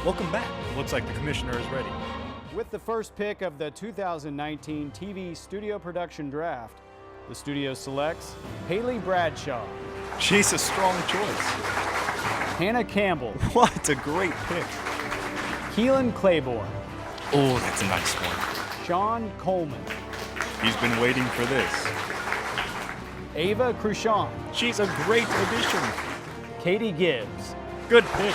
Welcome back. It looks like the commissioner is ready. With the first pick of the 2019 TV Studio Production Draft, the studio selects Haley Bradshaw, She's a strong choice. Hannah Campbell, What a great pick. Keelan Claiborne, Oh, that's a nice one. Sean Coleman, He's been waiting for this. Ava Cruchon, She's a great addition. Katie Gibbs, Good pick.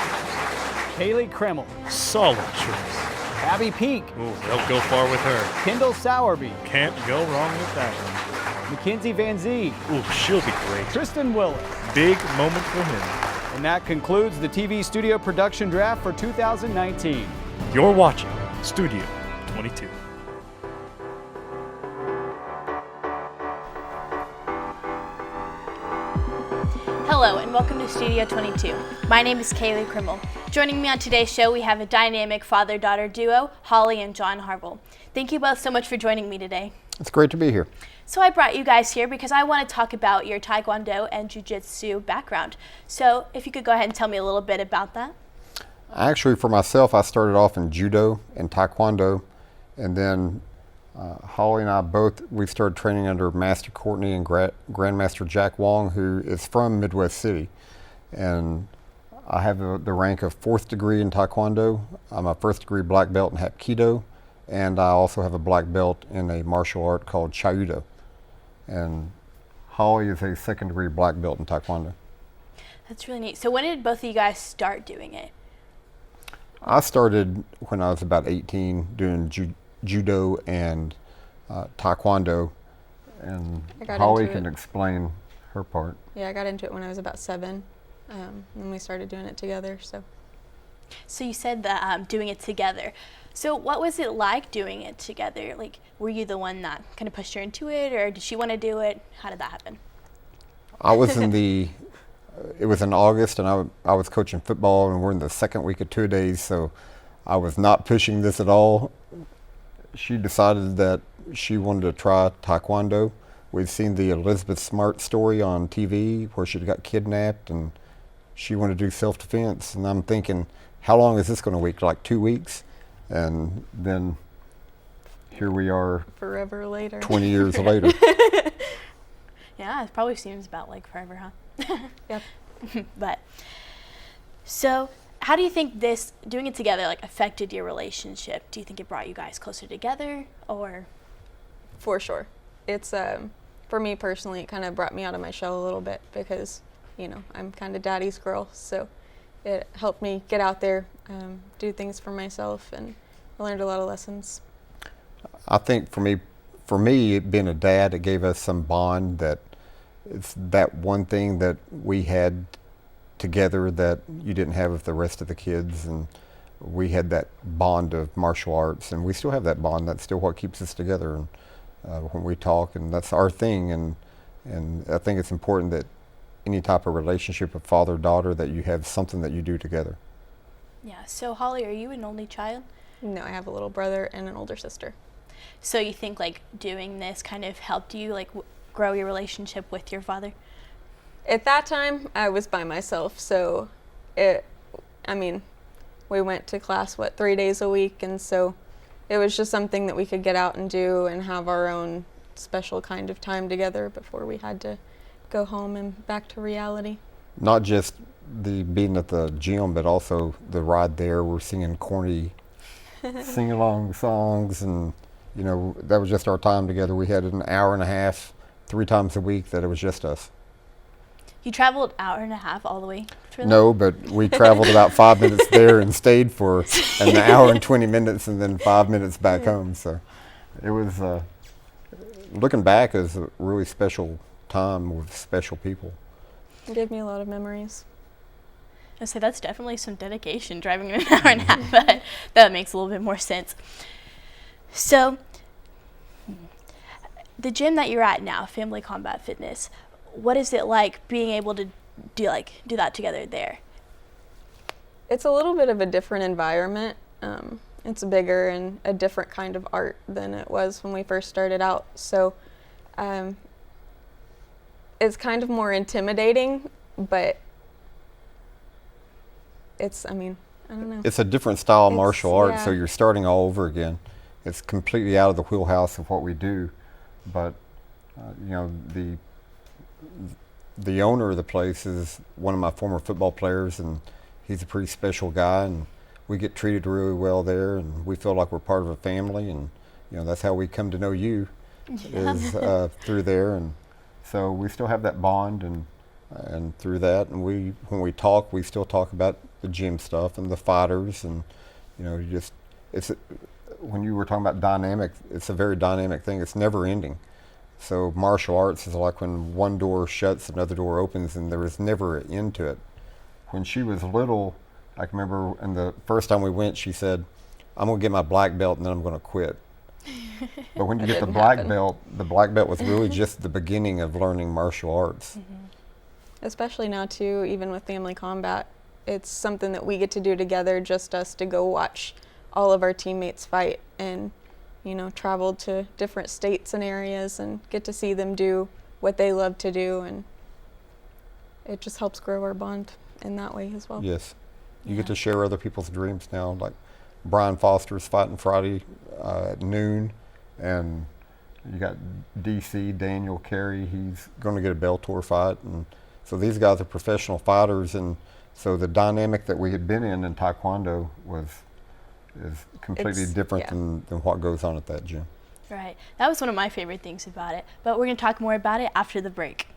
Kaleigh Krimmel, Solid choice. Abby Peak, Oh, they'll go far with her. Kendall Sowerby, Can't go wrong with that one. Mackenzie Van Zee, Oh, she'll be great. Tristan Willis. Big moment for him. And that concludes the TV Studio Production Draft for 2019. You're watching Studio 22. Hello and welcome to Studio 22. My name is Kaleigh Krimmel. Joining me on today's show, we have a dynamic father-daughter duo, Holly and John Harvell. Thank you both so much for joining me today. It's great to be here. So I brought you guys here because I want to talk about your Taekwondo and Jiu-Jitsu background. So if you could go ahead and tell me a little bit about that. Actually, for myself, I started off in Judo and Taekwondo, and then Holly and I we started training under Master Courtney and Grandmaster Jack Wong, who is from Midwest City. And I have the rank of 4th degree in Taekwondo. I'm a 1st degree black belt in Hapkido, and I also have a black belt in a martial art called Chaiudo. And Holly is a 2nd degree black belt in Taekwondo. That's really neat. So when did both of you guys start doing it? I started when I was about 18 doing Judo and Taekwondo, and Holly can explain her part. Yeah, I got into it when I was about 7, and we started doing it together. So you said that doing it together. So what was it like doing it together? Like, were you the one that kind of pushed her into it, or did she want to do it? How did that happen? I was it was in August, and I was coaching football, and we're in the 2nd week of 2 days, so I was not pushing this at all. She decided that she wanted to try Taekwondo. We'd seen the Elizabeth Smart story on TV where she got kidnapped, and she wanted to do self-defense. And I'm thinking, how long is this going to take? Like 2 weeks? And then here we are. Forever later. 20 years later. Yeah, it probably seems about like forever, huh? Yep. But, so how do you think doing it together, like, affected your relationship? Do you think it brought you guys closer together, or? For sure. It's, for me personally, it kind of brought me out of my shell a little bit because, I'm kind of daddy's girl. So it helped me get out there, do things for myself, and I learned a lot of lessons. I think for me, being a dad, it gave us some bond that it's that one thing that we had together that you didn't have with the rest of the kids, and we had that bond of martial arts, and we still have that bond. That's still what keeps us together, and when we talk, and that's our thing. And I think it's important that any type of relationship of father-daughter, that you have something that you do together. Yeah. So Holly, are you an only child? No, I have a little brother and an older sister. So you think like doing this kind of helped you like grow your relationship with your father? At that time, I was by myself, so we went to class, 3 days a week, and so it was just something that we could get out and do and have our own special kind of time together before we had to go home and back to reality. Not just the being at the gym, but also the ride there. We're singing corny sing-along songs, and that was just our time together. We had an hour and a half, 3 times a week that it was just us. You traveled an hour and a half all the way to Raleigh? No, but we traveled about 5 minutes there and stayed for an hour and 20 minutes and then 5 minutes back home. So it was, looking back, it was a really special time with special people. It gave me a lot of memories. I say that's definitely some dedication, driving an hour and a half, but that makes a little bit more sense. So the gym that you're at now, Family Combat Fitness, what is it like being able to do that together there? It's a little bit of a different environment. It's bigger and a different kind of art than it was when we first started out. So it's kind of more intimidating, but it's, I don't know. It's a different style of It's- martial arts, so yeah. you're starting all over again. It's completely out of the wheelhouse of what we do, but you know, the owner of the place is one of my former football players, and he's a pretty special guy, and we get treated really well there, and we feel like we're part of a family, and you know, that's how we come to know you, is through there, and so we still have that bond, and through that, and when we talk, we still talk about the gym stuff and the fighters, and you know, when you were talking about dynamic, it's a very dynamic thing. It's never ending. So martial arts is like when one door shuts, another door opens, and there is never an end to it. When she was little, I can remember, and the first time we went, she said, "I'm gonna get my black belt and then I'm gonna quit." But when you get the black belt was really just the beginning of learning martial arts. Especially now too, even with family combat, it's something that we get to do together, just us to go watch all of our teammates fight, and you know, travel to different states and areas and get to see them do what they love to do, and it just helps grow our bond in that way as well. Yes, you get to share other people's dreams now. Like Brian Foster's fighting Friday at noon, and you got DC Daniel Carey. He's going to get a Bellator fight, and so these guys are professional fighters, and so the dynamic that we had been in Taekwondo is completely different than what goes on at that gym. Right. That was one of my favorite things about it. But we're going to talk more about it after the break.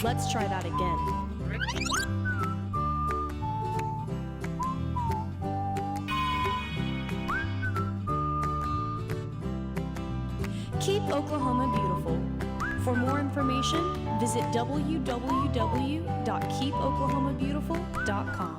Let's try that again. Keep Oklahoma beautiful. For more information, visit www.keepoklahomabeautiful.com.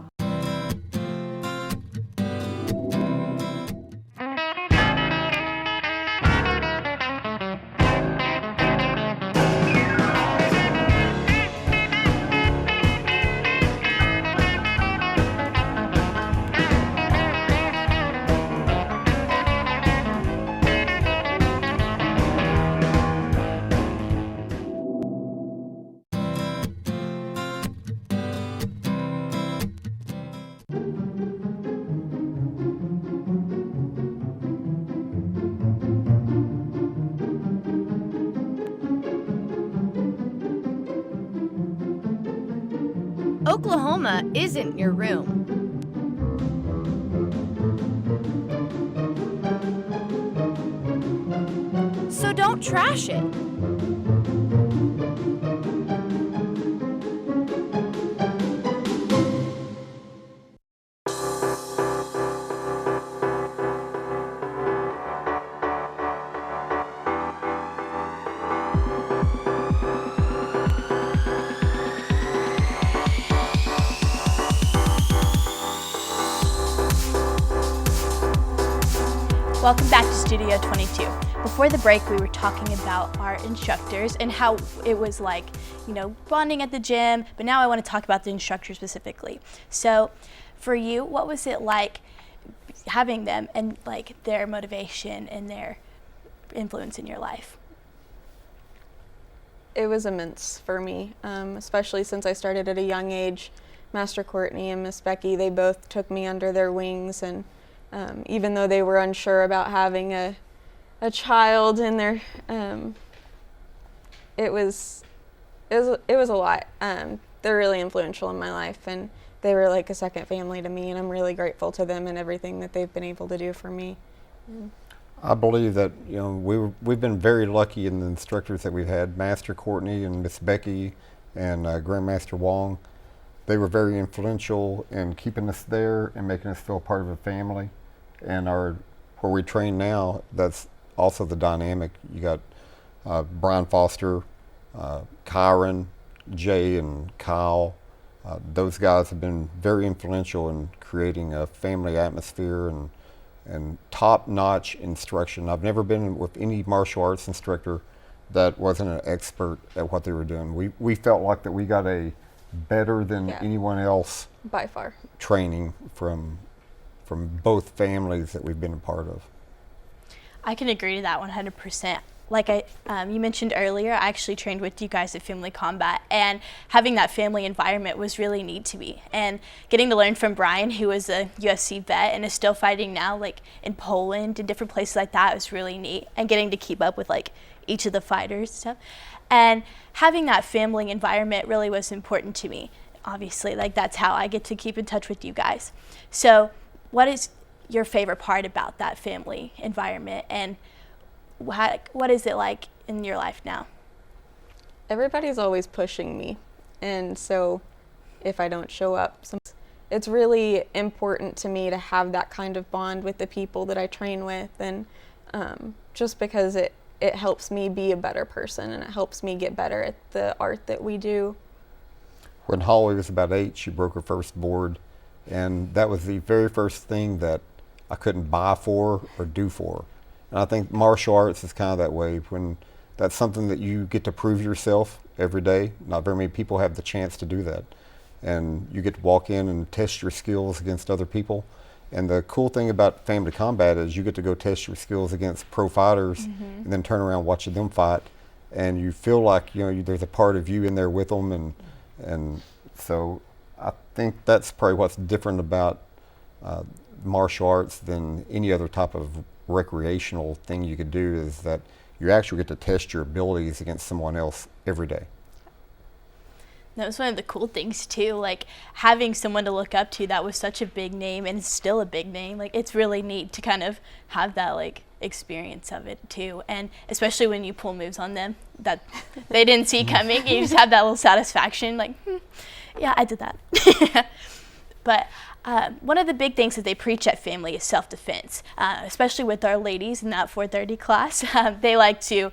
Oklahoma isn't your room. So don't trash it. Welcome back to Studio 22. Before the break, we were talking about our instructors and how it was like, you know, bonding at the gym, but now I want to talk about the instructors specifically. So for you, what was it like having them and like their motivation and their influence in your life? It was immense for me, especially since I started at a young age. Master Courtney and Miss Becky, they both took me under their wings, and even though they were unsure about having a child in their, it was a lot. They're really influential in my life, and they were like a second family to me, and I'm really grateful to them and everything that they've been able to do for me. I believe that, you know, we've been very lucky in the instructors that we've had. Master Courtney and Miss Becky and Grandmaster Wong. They were very influential in keeping us there and making us feel part of a family. And where we train now, that's also the dynamic. You got Brian Foster, Kyron, Jay, and Kyle. Those guys have been very influential in creating a family atmosphere and top-notch instruction. I've never been with any martial arts instructor that wasn't an expert at what they were doing. We felt like that we got a better than anyone else by far training from both families that we've been a part of. I can agree to that 100%. Like you mentioned earlier, I actually trained with you guys at Family Combat, and having that family environment was really neat to me. And getting to learn from Brian, who was a UFC vet and is still fighting now, like in Poland and different places like that, was really neat. And getting to keep up with like each of the fighters and stuff. And having that family environment really was important to me. Obviously, like that's how I get to keep in touch with you guys. So what is your favorite part about that family environment, and what is it like in your life now? Everybody's always pushing me, and so if I don't show up, it's really important to me to have that kind of bond with the people that I train with, and just because it helps me be a better person, and it helps me get better at the art that we do. When Holly was about 8, she broke her first board, and that was the very first thing that I couldn't buy for or do for her. And I think martial arts is kind of that way. When that's something that you get to prove yourself every day. Not very many people have the chance to do that. And you get to walk in and test your skills against other people. And the cool thing about Family Combat is you get to go test your skills against pro fighters and then turn around watching them fight. And you feel like, there's a part of you in there with them. And so I think that's probably what's different about martial arts than any other type of recreational thing you could do, is that you actually get to test your abilities against someone else every day. That was one of the cool things too, like having someone to look up to that was such a big name, and it's still a big name. Like it's really neat to kind of have that like experience of it too, and especially when you pull moves on them that they didn't see coming, you just have that little satisfaction, like yeah, I did that. But one of the big things that they preach at Family is self-defense, especially with our ladies in that 430 class. They like to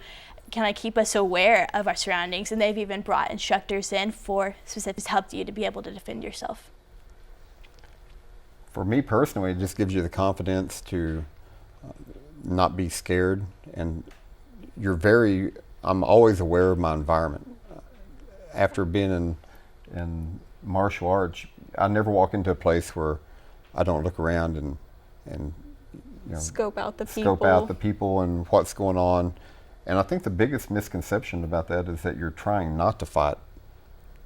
kind of keep us aware of our surroundings, and they've even brought instructors in for specifics helped you to be able to defend yourself. For me personally, it just gives you the confidence to not be scared, and I'm always aware of my environment. After being in martial arts, I never walk into a place where I don't look around and scope out the people and what's going on. And I think the biggest misconception about that is that you're trying not to fight.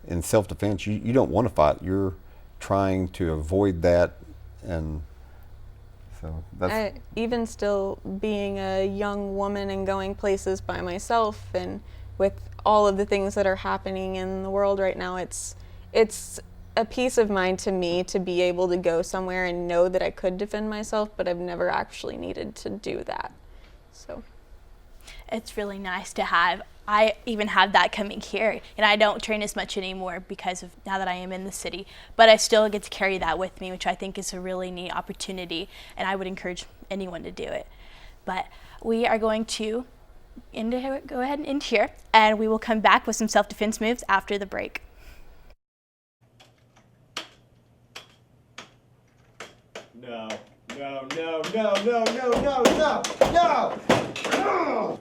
In self-defense, you don't want to fight. You're trying to avoid that, and so that's... even still being a young woman and going places by myself, and with all of the things that are happening in the world right now, it's a peace of mind to me to be able to go somewhere and know that I could defend myself, but I've never actually needed to do that. So it's really nice to have. I even have that coming here, and I don't train as much anymore because of now that I am in the city, but I still get to carry that with me, which I think is a really neat opportunity, and I would encourage anyone to do it. But we are going to go ahead and end here, and we will come back with some self-defense moves after the break. No, no, no, no, no, no, no, no, no, no!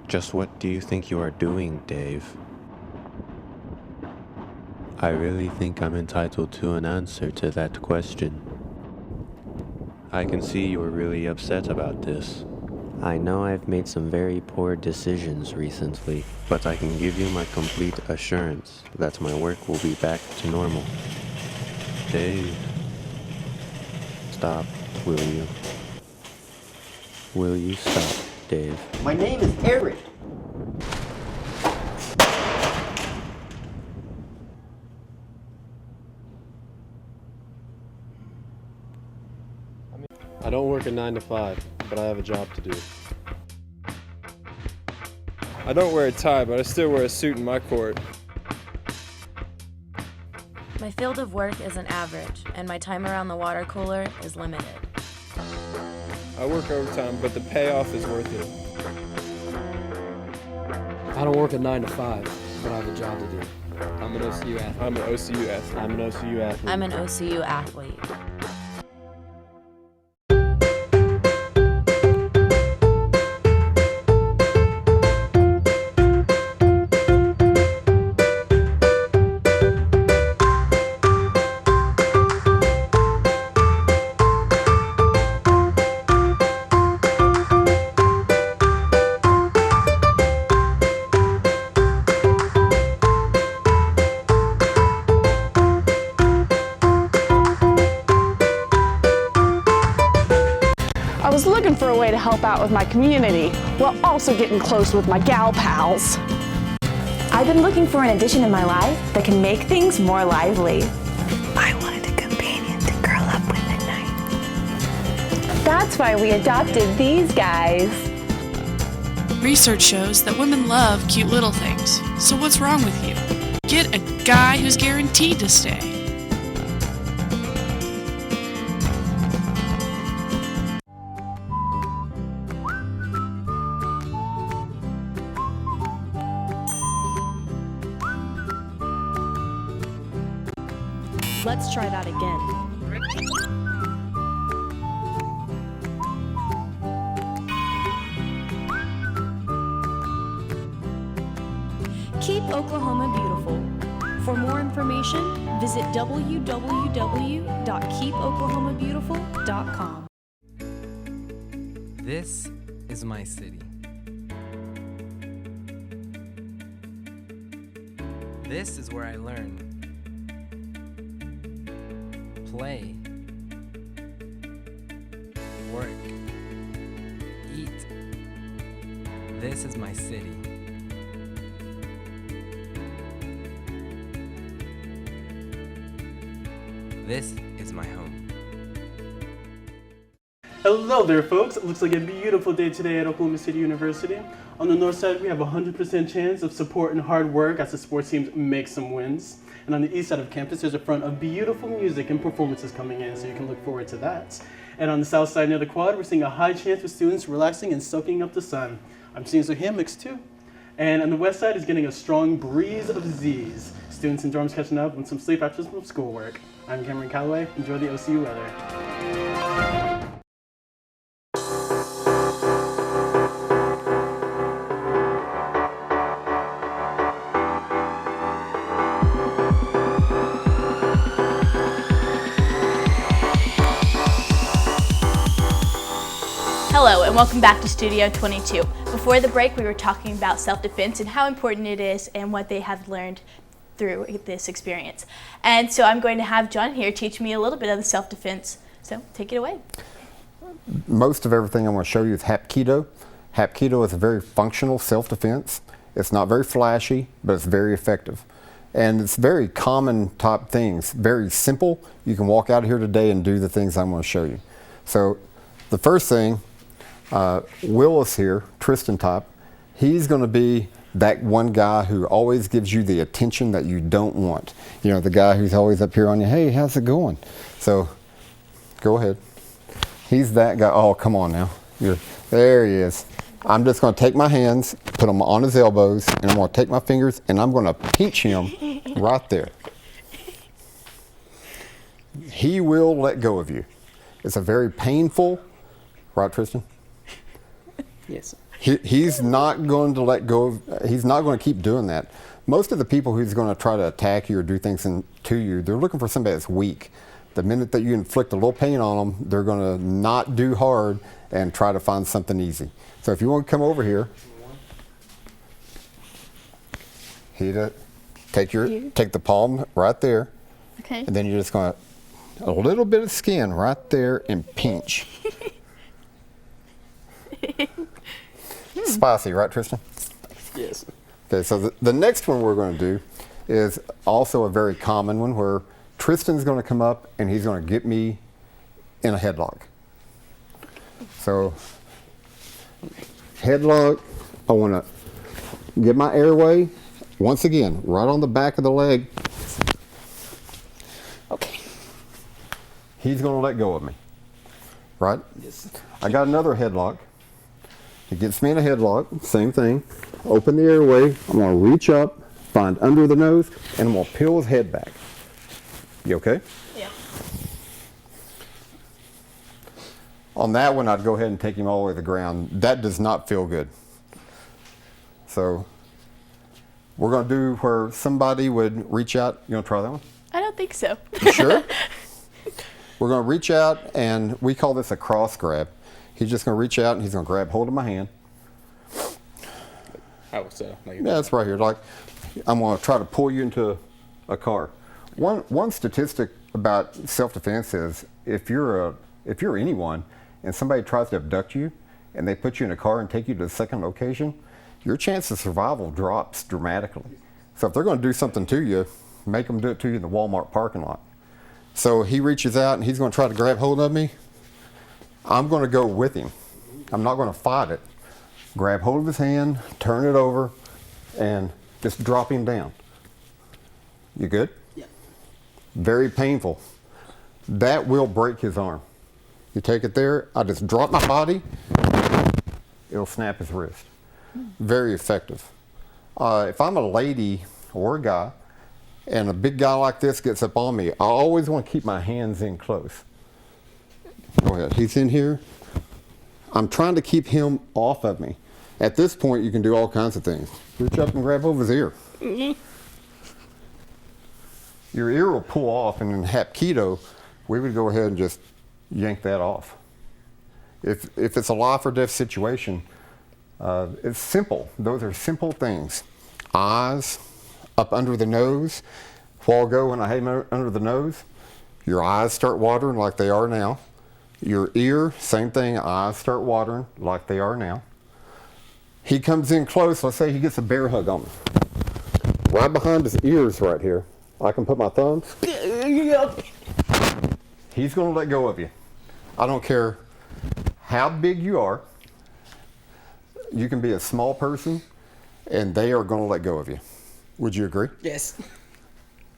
Just what do you think you are doing, Dave? I really think I'm entitled to an answer to that question. I can see you are really upset about this. I know I've made some very poor decisions recently, but I can give you my complete assurance that my work will be back to normal. Dave, stop, will you? Will you stop, Dave? My name is Eric. I don't work a 9 to 5, but I have a job to do. I don't wear a tie, but I still wear a suit in my court. My field of work is an average, and my time around the water cooler is limited. I work overtime, but the payoff is worth it. I don't work a 9 to 5, but I have a job to do. I'm an OCU athlete. I'm an OCU athlete. I'm an OCU athlete. I'm an OCU athlete. I was looking for a way to help out with my community while also getting close with my gal pals. I've been looking for an addition in my life that can make things more lively. I wanted a companion to curl up with at night. That's why we adopted these guys. Research shows that women love cute little things. So what's wrong with you? Get a guy who's guaranteed to stay. Let's try that again. Keep Oklahoma beautiful. For more information, visit www.keepoklahomabeautiful.com. This is my city. This is where I learn, play, work, eat. This is my city. This is my home. Hello there, folks. It looks like a beautiful day today at Oklahoma City University. On the north side, we have a 100% chance of support and hard work as the sports teams make some wins. And on the east side of campus, there's a front of beautiful music and performances coming in, so you can look forward to that. And on the south side near the quad, we're seeing a high chance for students relaxing and soaking up the sun. I'm seeing some hammocks too. And on the west side is getting a strong breeze of Z's. Students in dorms catching up on some sleep after some schoolwork. I'm Cameron Kaleigh. Enjoy the OCU weather. Hello and welcome back to Studio 22. Before the break we were talking about self-defense and how important it is and what they have learned through this experience. And so I'm going to have John here teach me a little bit of the self-defense. So take it away. Most of everything I'm going to show you is Hapkido. Hapkido is a very functional self-defense. It's not very flashy, but it's very effective. And it's very common type things, very simple. You can walk out here today and do the things I'm going to show you. So the first thing, Willis here, Tristan type, he's going to be that one guy who always gives you the attention that you don't want. You know, the guy who's always up here on you, hey, how's it going? So go ahead. He's that guy. Oh, come on now. There he is. I'm just going to take my hands, put them on his elbows, and I'm going to take my fingers and I'm going to pinch him right there. He will let go of you. It's a very painful, right, Tristan? Yes. He's not going to let go of, he's not going to keep doing that. Most of the people who's going to try to attack you or do things to you, they're looking for somebody that's weak. The minute that you inflict a little pain on them, they're going to not do hard and try to find something easy. So if you want to come over here, take the palm right there, okay, and then you're just going to, a little bit of skin right there and pinch. Spicy, right, Tristan? Yes. Okay, so the next one we're going to do is also a very common one where Tristan's going to come up and he's going to get me in a headlock. So, headlock, I want to get my airway. Once again, right on the back of the leg. Okay. He's going to let go of me. Right? Yes. I got another headlock. He gets me in a headlock. Same thing. Open the airway. I'm going to reach up, find under the nose, and I'm going to peel his head back. You okay? Yeah. On that one, I'd go ahead and take him all the way to the ground. That does not feel good. So we're going to do where somebody would reach out. You want to try that one? I don't think so. You sure? We're going to reach out, and we call this a cross grab. He's just going to reach out, and he's going to grab hold of my hand. How so? Like Yeah, it's right here. Like, I'm going to try to pull you into a car. One statistic about self-defense is if you're anyone and somebody tries to abduct you and they put you in a car and take you to the second location, your chance of survival drops dramatically. So if they're going to do something to you, make them do it to you in the Walmart parking lot. So he reaches out and he's going to try to grab hold of me. I'm going to go with him. I'm not going to fight it. Grab hold of his hand, turn it over, and just drop him down. You good? Yeah. Very painful. That will break his arm. You take it there, I just drop my body, it'll snap his wrist. Very effective. If I'm a lady or a guy, and a big guy like this gets up on me, I always want to keep my hands in close. Go ahead, he's in here. I'm trying to keep him off of me. At this point, you can do all kinds of things. Reach up and grab over his ear. Your ear will pull off, and in Hapkido, we would go ahead and just yank that off. If it's a life or death situation, it's simple. Those are simple things. Eyes up under the nose. While ago when I had him under the nose, your eyes start watering like they are now. Your ear, same thing, eyes start watering like they are now. He comes in close, let's say he gets a bear hug on me. Right behind his ears right here, I can put my thumbs. He's going to let go of you. I don't care how big you are. You can be a small person, and they are going to let go of you. Would you agree? Yes.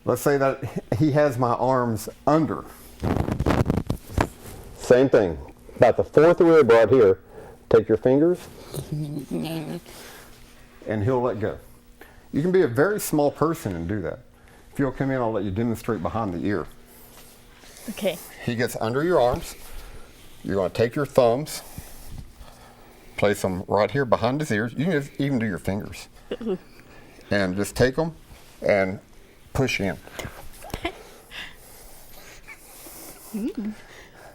Let's say that he has my arms under. Same thing. About the fourth rib right here. Take your fingers, and he'll let go. You can be a very small person and do that. If you'll come in, I'll let you demonstrate behind the ear. Okay. He gets under your arms. You're going to take your thumbs, place them right here behind his ears. You can even do your fingers. And just take them and push in.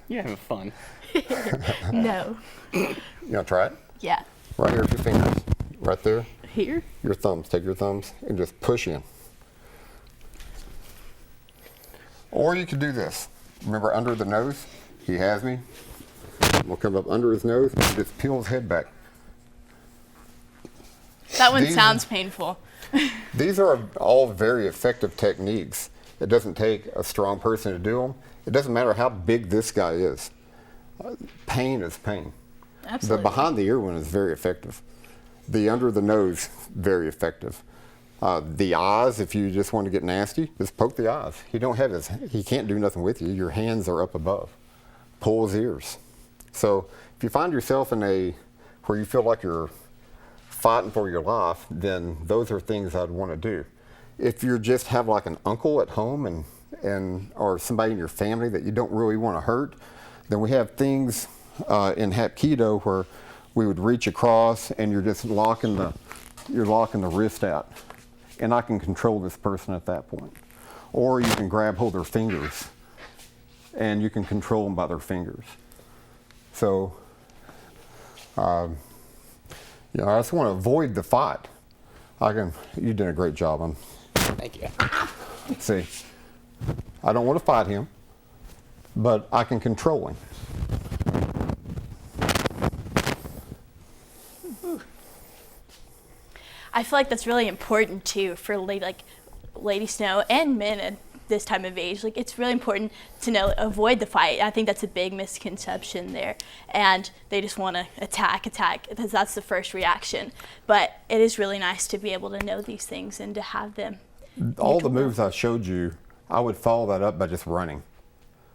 You're having fun. No. You want to try it? Yeah. Right here's your fingers. Right there. Here? Your thumbs. Take your thumbs and just push in. Or you could do this. Remember under the nose? He has me. We'll come up under his nose and just peel his head back. That one sounds painful. These are all very effective techniques. It doesn't take a strong person to do them. It doesn't matter how big this guy is. Pain is pain. Absolutely. The behind the ear one is very effective. The under the nose, very effective. The eyes, if you just want to get nasty, just poke the eyes. He can't do nothing with you. Your hands are up above. Pull his ears. So if you find yourself in where you feel like you're fighting for your life, then those are things I'd want to do. If you just have like an uncle at home or somebody in your family that you don't really want to hurt, then we have things in Hapkido where we would reach across and you're just locking the wrist out. And I can control this person at that point. Or you can grab hold of their fingers and you can control them by their fingers. So, I just want to avoid the fight. You did a great job. Thank you. See, I don't want to fight him, but I can control him. I feel like that's really important too for ladies to know, and men this time of age. Like, it's really important to avoid the fight. I think that's a big misconception there. And they just want to attack, because that's the first reaction. But it is really nice to be able to know these things and to have them. All the moves I showed you, I would follow that up by just running.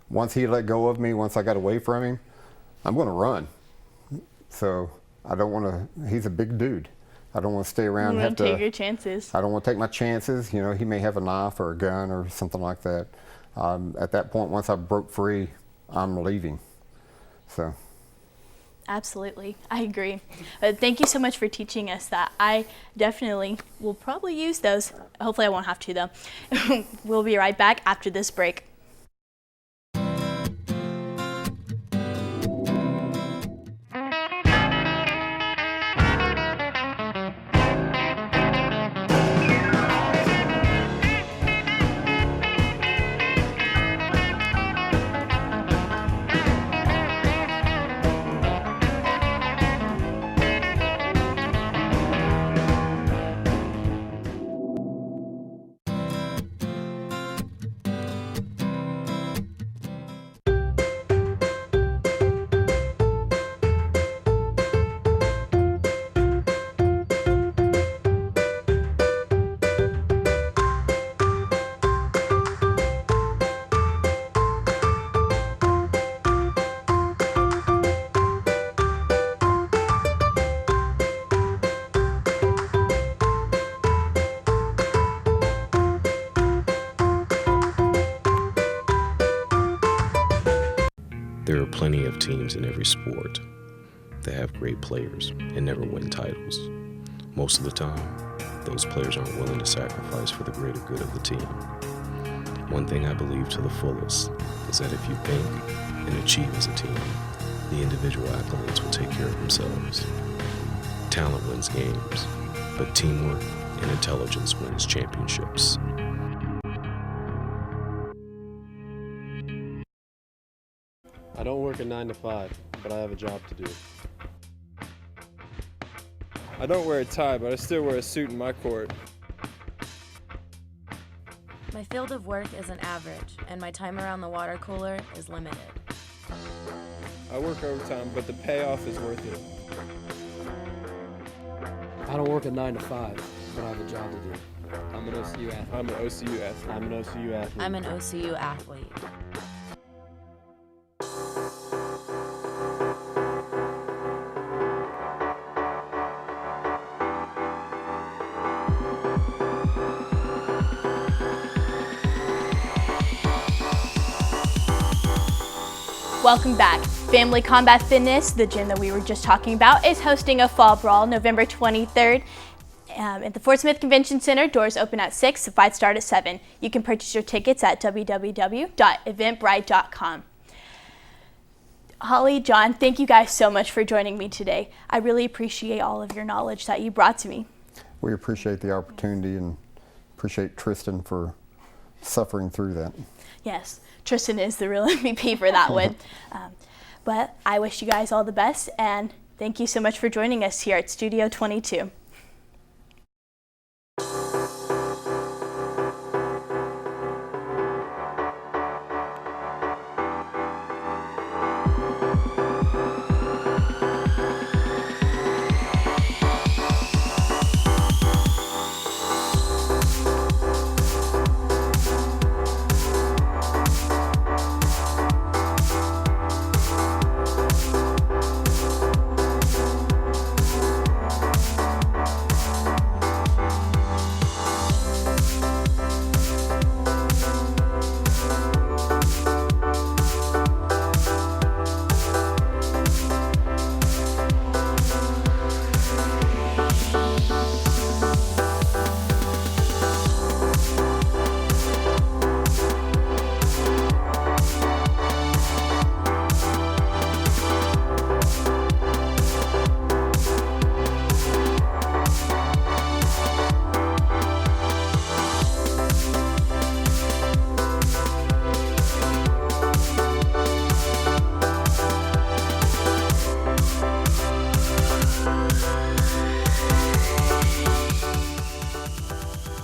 Once he let go of me, once I got away from him, I'm going to run. So I don't want to, he's a big dude. I don't want to stay around and have to take your chances. I don't want to take my chances. You know, he may have a knife or a gun or something like that. At that point, once I broke free, I'm leaving. So. Absolutely, I agree. Thank you so much for teaching us that. I definitely will probably use those. Hopefully I won't have to though. We'll be right back after this break. There are plenty of teams in every sport that have great players and never win titles. Most of the time, those players aren't willing to sacrifice for the greater good of the team. One thing I believe to the fullest is that if you think and achieve as a team, the individual accolades will take care of themselves. Talent wins games, but teamwork and intelligence wins championships. I don't work a 9 to 5, but I have a job to do. I don't wear a tie, but I still wear a suit in my court. My field of work is an average, and my time around the water cooler is limited. I work overtime, but the payoff is worth it. I don't work a 9 to 5, but I have a job to do. I'm an OCU athlete. I'm an OCU athlete. I'm an OCU athlete. I'm an OCU athlete. Welcome back. Family Combat Fitness, the gym that we were just talking about, is hosting a fall brawl November 23rd at the Fort Smith Convention Center. Doors open at 6, the fight starts at 7. You can purchase your tickets at www.eventbrite.com. Holly, John, thank you guys so much for joining me today. I really appreciate all of your knowledge that you brought to me. We appreciate the opportunity and appreciate Tristan for suffering through that. Yes, Tristan is the real MVP for that one. But I wish you guys all the best, and thank you so much for joining us here at Studio 22.